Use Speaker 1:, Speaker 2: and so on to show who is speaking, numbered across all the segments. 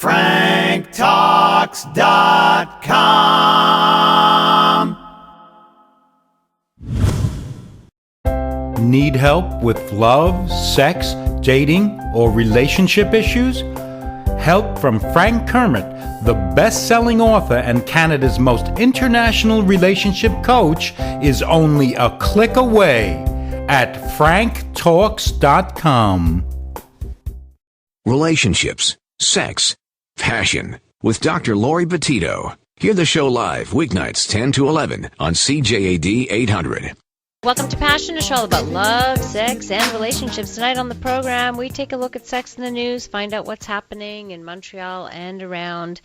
Speaker 1: franktalks.com.
Speaker 2: Need help with love, sex, dating, or relationship issues? Help from Frank Kermit, the best-selling author and Canada's most international relationship coach, is only a click away at franktalks.com.
Speaker 3: Relationships, sex, passion with Dr. Laurie Betito. Hear the show live weeknights 10 to 11 on CJAD 800.
Speaker 4: Welcome to Passion, a show all about love, sex, and relationships. Tonight on the program, we take a look at sex in the news, find out what's happening in Montreal and around.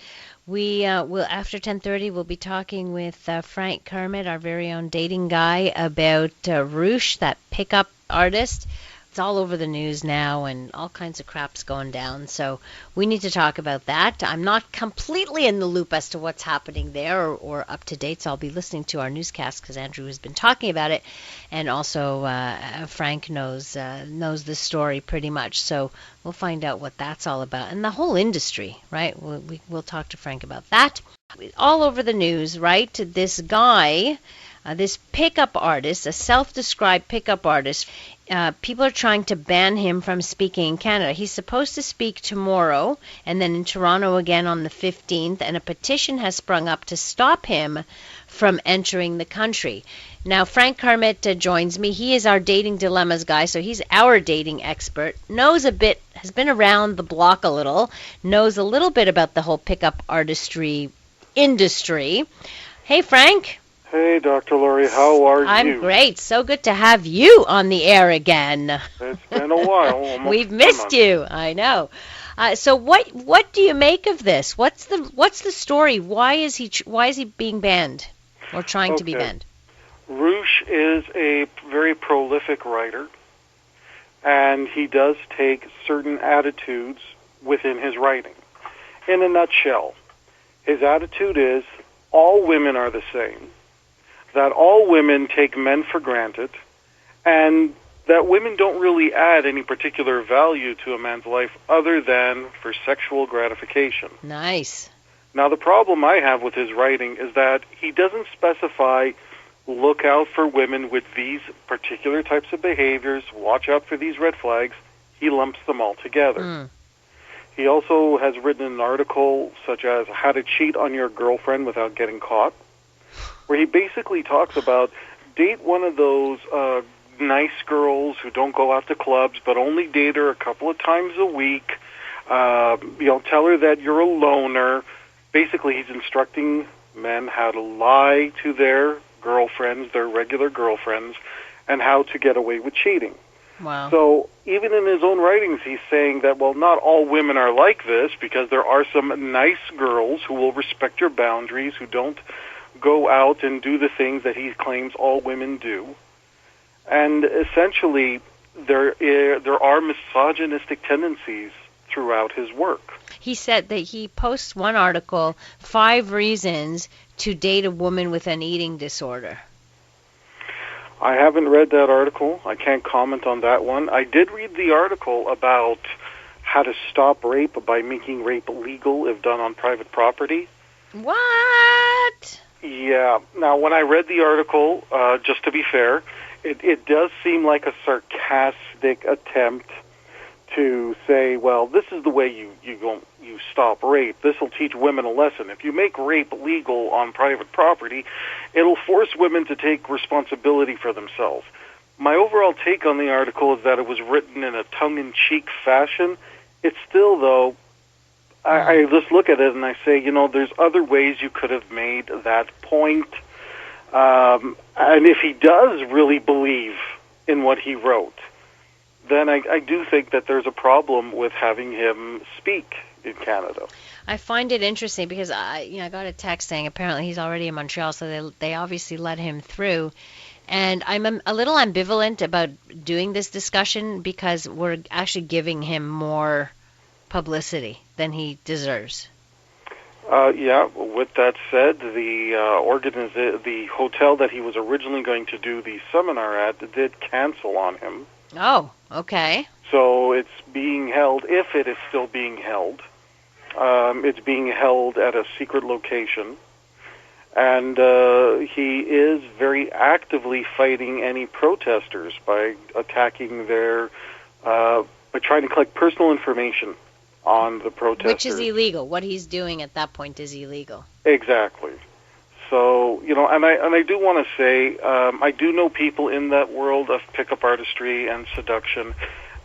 Speaker 4: We will, after 10:30, we'll be talking with Frank Kermit, our very own dating guy, about Roosh, that pickup artist. It's all over the news now, and all kinds of crap's going down. So we need to talk about that. I'm not completely in the loop as to what's happening there or up to date, so I'll be listening to our newscast because Andrew has been talking about it, and also Frank knows the story pretty much. So we'll find out what that's all about, and the whole industry, right? We'll talk to Frank about that. All over the news, right? This guy. This pickup artist, a self-described pickup artist, people are trying to ban him from speaking in Canada. He's supposed to speak tomorrow and then in Toronto again on the 15th, and a petition has sprung up to stop him from entering the country. Now, Frank Kermit joins me. He is our dating dilemmas guy, so he's our dating expert, knows a bit, has been around the block a little, knows a little bit about the whole pickup artistry industry. Hey, Frank.
Speaker 5: Hey, Dr. Laurie, how are you?
Speaker 4: I'm great. So good to have you on the air again.
Speaker 5: It's been a while.
Speaker 4: We've missed you. I know. So what do you make of this? What's the story? Why is he being banned or trying to be banned?
Speaker 5: Roosh is a very prolific writer, and he does take certain attitudes within his writing. In a nutshell, his attitude is all women are the same, that all women take men for granted, and that women don't really add any particular value to a man's life other than for sexual gratification.
Speaker 4: Nice.
Speaker 5: Now, the problem I have with his writing is that he doesn't specify, look out for women with these particular types of behaviors, watch out for these red flags. He lumps them all together. He also has written an article such as How to Cheat on Your Girlfriend Without Getting Caught, where he basically talks about date one of those nice girls who don't go out to clubs but only date her a couple of times a week. Tell her that you're a loner. Basically, he's instructing men how to lie to their girlfriends, their regular girlfriends, and how to get away with cheating.
Speaker 4: Wow.
Speaker 5: So even in his own writings, he's saying that, well, not all women are like this, because there are some nice girls who will respect your boundaries, who don't go out and do the things that he claims all women do. And essentially, there are misogynistic tendencies throughout his work.
Speaker 4: He said that he posts one article, 5 reasons to date a woman with an eating disorder.
Speaker 5: I haven't read that article. I can't comment on that one. I did read the article about how to stop rape by making rape legal if done on private property.
Speaker 4: What?
Speaker 5: Yeah. Now, when I read the article, just to be fair, it does seem like a sarcastic attempt to say, well, this is the way you stop rape. This will teach women a lesson. If you make rape legal on private property, it'll force women to take responsibility for themselves. My overall take on the article is that it was written in a tongue-in-cheek fashion. It's still, though, I just look at it and I say, there's other ways you could have made that point. And if he does really believe in what he wrote, then I do think that there's a problem with having him speak in Canada.
Speaker 4: I find it interesting because I got a text saying apparently he's already in Montreal, so they obviously let him through. And I'm a little ambivalent about doing this discussion because we're actually giving him more publicity than he deserves.
Speaker 5: With that said, the hotel that he was originally going to do the seminar at did cancel on him.
Speaker 4: Oh, okay.
Speaker 5: So it's being held, if it is still being held, It's being held at a secret location. And he is very actively fighting any protesters by attacking by trying to collect personal information on the protesters.
Speaker 4: Which is illegal. What he's doing at that point is illegal.
Speaker 5: Exactly. So, and I do want to say, I do know people in that world of pickup artistry and seduction,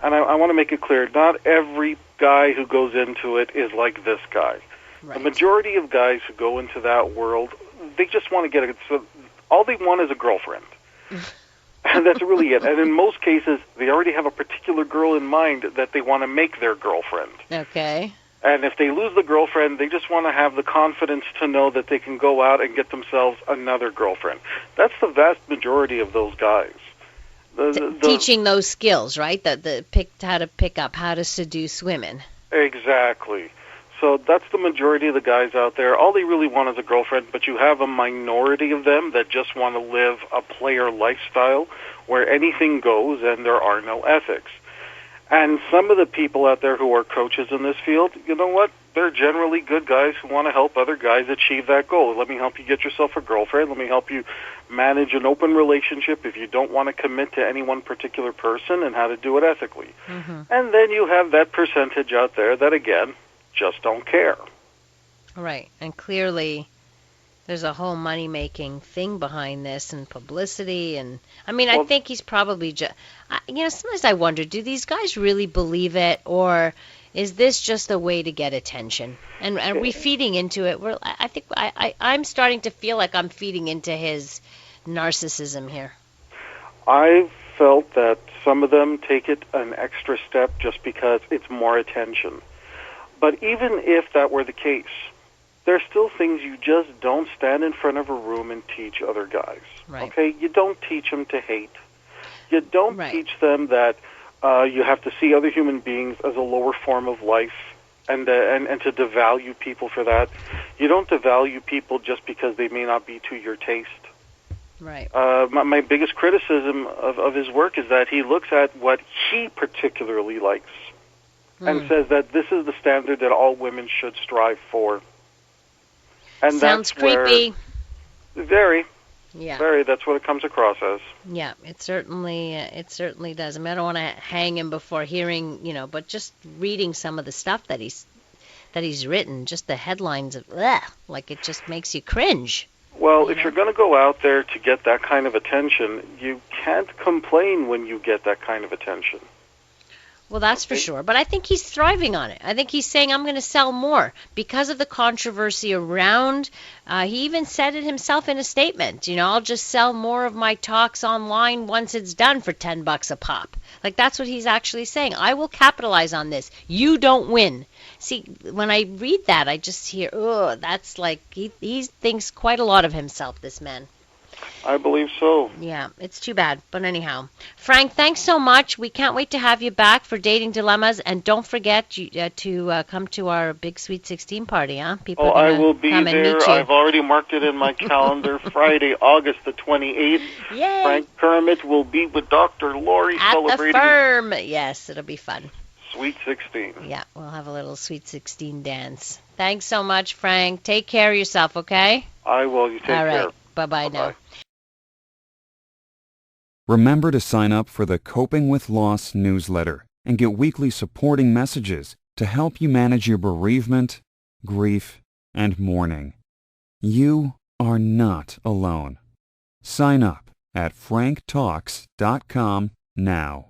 Speaker 5: and I want to make it clear, not every guy who goes into it is like this guy. Right. The majority of guys who go into that world, they just want to get it. So all they want is a girlfriend. And that's really it. And in most cases, they already have a particular girl in mind that they want to make their girlfriend.
Speaker 4: Okay.
Speaker 5: And if they lose the girlfriend, they just want to have the confidence to know that they can go out and get themselves another girlfriend. That's the vast majority of those guys.
Speaker 4: Teaching those skills, right? How to pick up, how to seduce women.
Speaker 5: Exactly. So that's the majority of the guys out there. All they really want is a girlfriend, but you have a minority of them that just want to live a player lifestyle where anything goes and there are no ethics. And some of the people out there who are coaches in this field, you know what? They're generally good guys who want to help other guys achieve that goal. Let me help you get yourself a girlfriend. Let me help you manage an open relationship if you don't want to commit to any one particular person, and how to do it ethically. Mm-hmm. And then you have that percentage out there that, again, just don't care.
Speaker 4: Right. And clearly there's a whole money-making thing behind this, and publicity, and I think he's probably just, sometimes I wonder, do these guys really believe it, or is this just a way to get attention? And are we feeding into it? I think I'm starting to feel like I'm feeding into his narcissism here.
Speaker 5: I felt that some of them take it an extra step just because it's more attention. But even if that were the case, there's still things you just don't stand in front of a room and teach other guys.
Speaker 4: Right.
Speaker 5: Okay? You don't teach them to hate. You don't teach them that you have to see other human beings as a lower form of life and to devalue people for that. You don't devalue people just because they may not be to your taste.
Speaker 4: Right.
Speaker 5: My biggest criticism of his work is that he looks at what he particularly likes and says that this is the standard that all women should strive for. And
Speaker 4: sounds creepy.
Speaker 5: Very.
Speaker 4: Yeah.
Speaker 5: Very. That's what it comes across as.
Speaker 4: Yeah, it certainly does. I don't want to hang him before hearing, but just reading some of the stuff that he's written, just the headlines of, like it just makes you cringe.
Speaker 5: Well, if you're going to go out there to get that kind of attention, you can't complain when you get that kind of attention.
Speaker 4: Well, that's for sure. But I think he's thriving on it. I think he's saying, I'm going to sell more because of the controversy around. He even said it himself in a statement. I'll just sell more of my talks online once it's done for $10 a pop. Like, that's what he's actually saying. I will capitalize on this. You don't win. See, when I read that, I just hear, that's like, he thinks quite a lot of himself, this man.
Speaker 5: I believe so.
Speaker 4: Yeah, it's too bad. But anyhow, Frank, thanks so much. We can't wait to have you back for Dating Dilemmas. And don't forget to come to our big Sweet 16 party, huh? People are
Speaker 5: I will be
Speaker 4: come
Speaker 5: there.
Speaker 4: And meet you.
Speaker 5: I've already marked it in my calendar. Friday, August the 28th.
Speaker 4: Yay!
Speaker 5: Frank Kermit will be with Dr. Laurie
Speaker 4: at
Speaker 5: celebrating
Speaker 4: the firm. Yes, it'll be fun.
Speaker 5: Sweet 16.
Speaker 4: Yeah, we'll have a little Sweet 16 dance. Thanks so much, Frank. Take care of yourself, okay?
Speaker 5: I will. You take care.
Speaker 4: All right. Bye-bye now.
Speaker 6: Remember to sign up for the Coping with Loss newsletter and get weekly supporting messages to help you manage your bereavement, grief, and mourning. You are not alone. Sign up at franktalks.com now.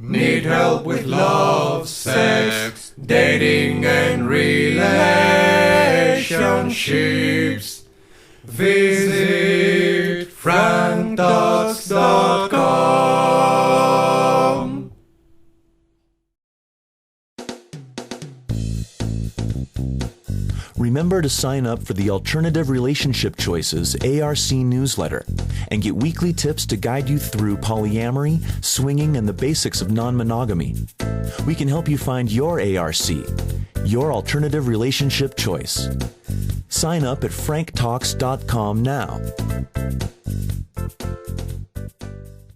Speaker 1: Need help with love, sex, dating, and relationships? Visit franktalks.com.
Speaker 7: Remember to sign up for the Alternative Relationship Choices ARC newsletter and get weekly tips to guide you through polyamory, swinging, and the basics of non-monogamy. We can help you find your ARC, your alternative relationship choice. Sign up at franktalks.com now.